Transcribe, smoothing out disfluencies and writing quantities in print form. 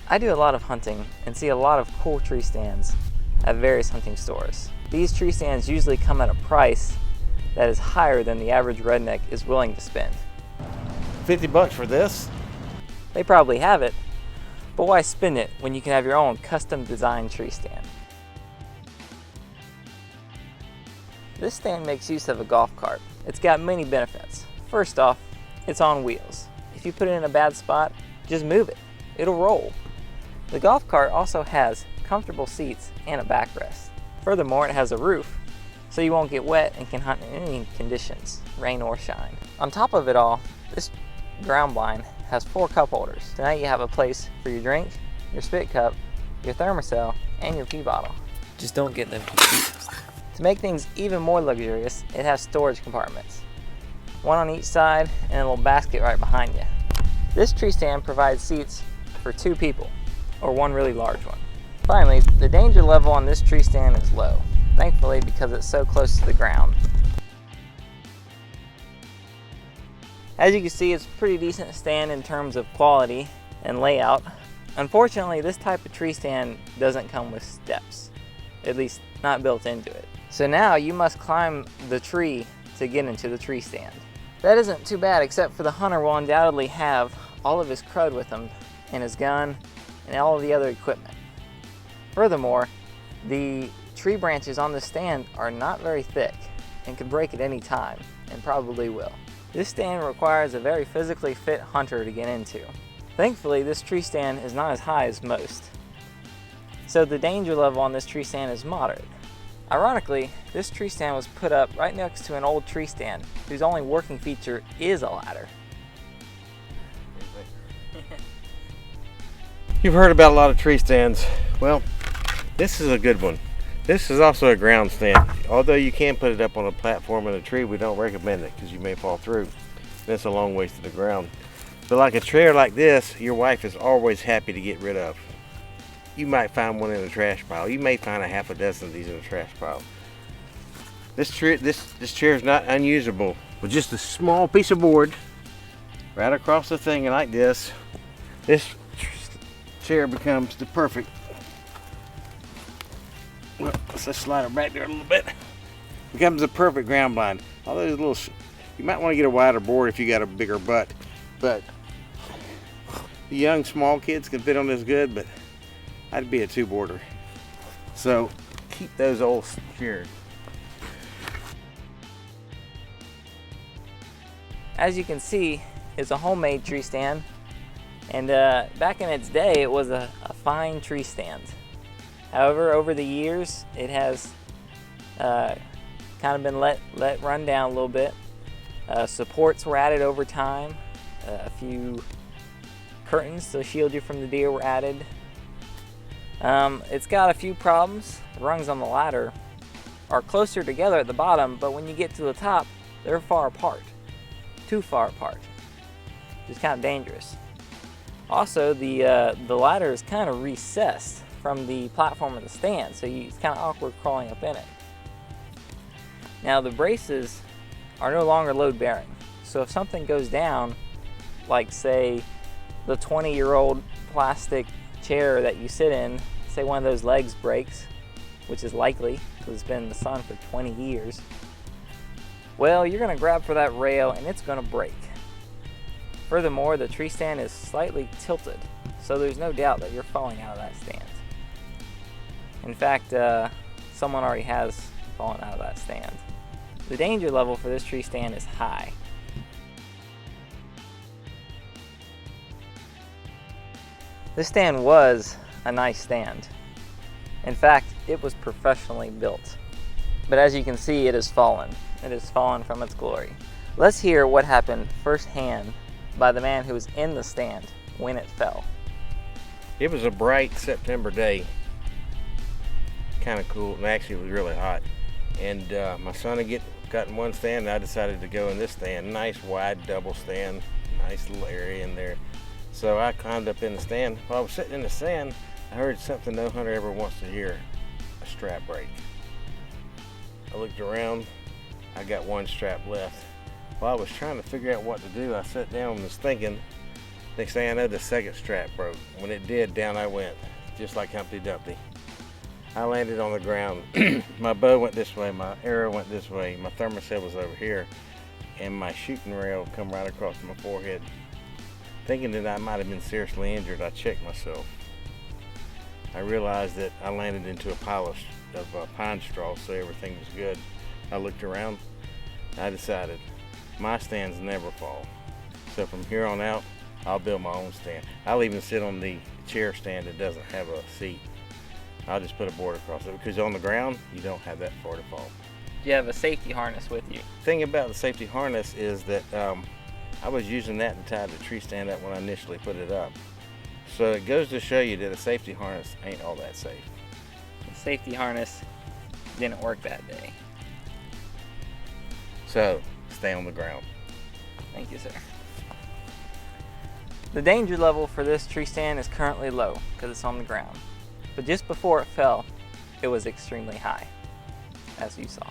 I do a lot of hunting and see a lot of cool tree stands at various hunting stores. These tree stands usually come at a price that is higher than the average redneck is willing to spend. 50 bucks for this? They probably have it, but why spend it when you can have your own custom designed tree stand? This stand makes use of a golf cart. It's got many benefits. First off, it's on wheels. If you put it in a bad spot, just move it. It'll roll. The golf cart also has comfortable seats and a backrest. Furthermore, it has a roof, so you won't get wet and can hunt in any conditions, rain or shine. On top of it all, this ground blind has 4 cup holders. So now you have a place for your drink, your spit cup, your thermocell, and your pee bottle. Just don't get them confused. To make things even more luxurious, it has storage compartments. One on each side and a little basket right behind you. This tree stand provides seats for 2 people, or one really large one. Finally, the danger level on this tree stand is low, thankfully because it's so close to the ground. As you can see, it's a pretty decent stand in terms of quality and layout. Unfortunately, this type of tree stand doesn't come with steps, at least not built into it. So now you must climb the tree to get into the tree stand. That isn't too bad, except for the hunter will undoubtedly have all of his crud with him, and his gun, and all of the other equipment. Furthermore, the tree branches on the stand are not very thick and can break at any time, and probably will. This stand requires a very physically fit hunter to get into. Thankfully, this tree stand is not as high as most, so the danger level on this tree stand is moderate. Ironically, this tree stand was put up right next to an old tree stand whose only working feature is a ladder. You've heard about a lot of tree stands. Well, this is a good one. This is also a ground stand. Although you can put it up on a platform in a tree, we don't recommend it because you may fall through. And it's a long ways to the ground. But like a chair like this, your wife is always happy to get rid of. You might find one in a trash pile. You may find a half a dozen of these in a trash pile. This chair is not unusable. With just a small piece of board right across the thing like this chair becomes the perfect. Well, let's just slide it back there a little bit. Becomes the perfect ground blind. All those little, you might want to get a wider board if you got a bigger butt, but the young small kids can fit on this good, but I'd be a 2-boarder. So keep those old chairs. As you can see, it's a homemade tree stand, and back in its day it was a fine tree stand. However, over the years it has kind of been let run down a little bit. Supports were added over time. A few curtains to shield you from the deer were added. It's got a few problems. The rungs on the ladder are closer together at the bottom, but when you get to the top, they're far apart. Too far apart. Which is kind of dangerous. Also, the ladder is kind of recessed from the platform of the stand, so it's kind of awkward crawling up in it. Now, the braces are no longer load-bearing, so if something goes down, like say the 20-year-old plastic chair that you sit in, say one of those legs breaks, which is likely because it's been in the sun for 20 years, well, you're going to grab for that rail and it's going to break. Furthermore, the tree stand is slightly tilted, so there's no doubt that you're falling out of that stand. In fact, someone already has fallen out of that stand. The danger level for this tree stand is high. This stand was a nice stand. In fact, it was professionally built. But as you can see, it has fallen. It has fallen from its glory. Let's hear what happened firsthand by the man who was in the stand when it fell. It was a bright September day. Kind of cool, and actually it was really hot. And my son had gotten one stand, and I decided to go in this stand. Nice wide double stand, nice little area in there. So I climbed up in the stand. While I was sitting in the stand, I heard something no hunter ever wants to hear, a strap break. I looked around, I got one strap left. While I was trying to figure out what to do, I sat down and was thinking, Next thing I know, the second strap broke. When it did, down I went, just like Humpty Dumpty. I landed on the ground. My bow went this way, my arrow went this way, my thermos head was over here, and my shooting rail come right across my forehead. Thinking that I might have been seriously injured, I checked myself. I realized that I landed into a pile of pine straw, so everything was good. I looked around. I decided my stands never fall. So from here on out, I'll build my own stand. I'll even sit on the chair stand that doesn't have a seat. I'll just put a board across it, because on the ground, you don't have that far to fall. You have a safety harness with you. The thing about the safety harness is that I was using that to tie the tree stand up when I initially put it up. So it goes to show you that a safety harness ain't all that safe. The safety harness didn't work that day. So stay on the ground. Thank you, sir. The danger level for this tree stand is currently low because it's on the ground. But just before it fell, it was extremely high, as you saw.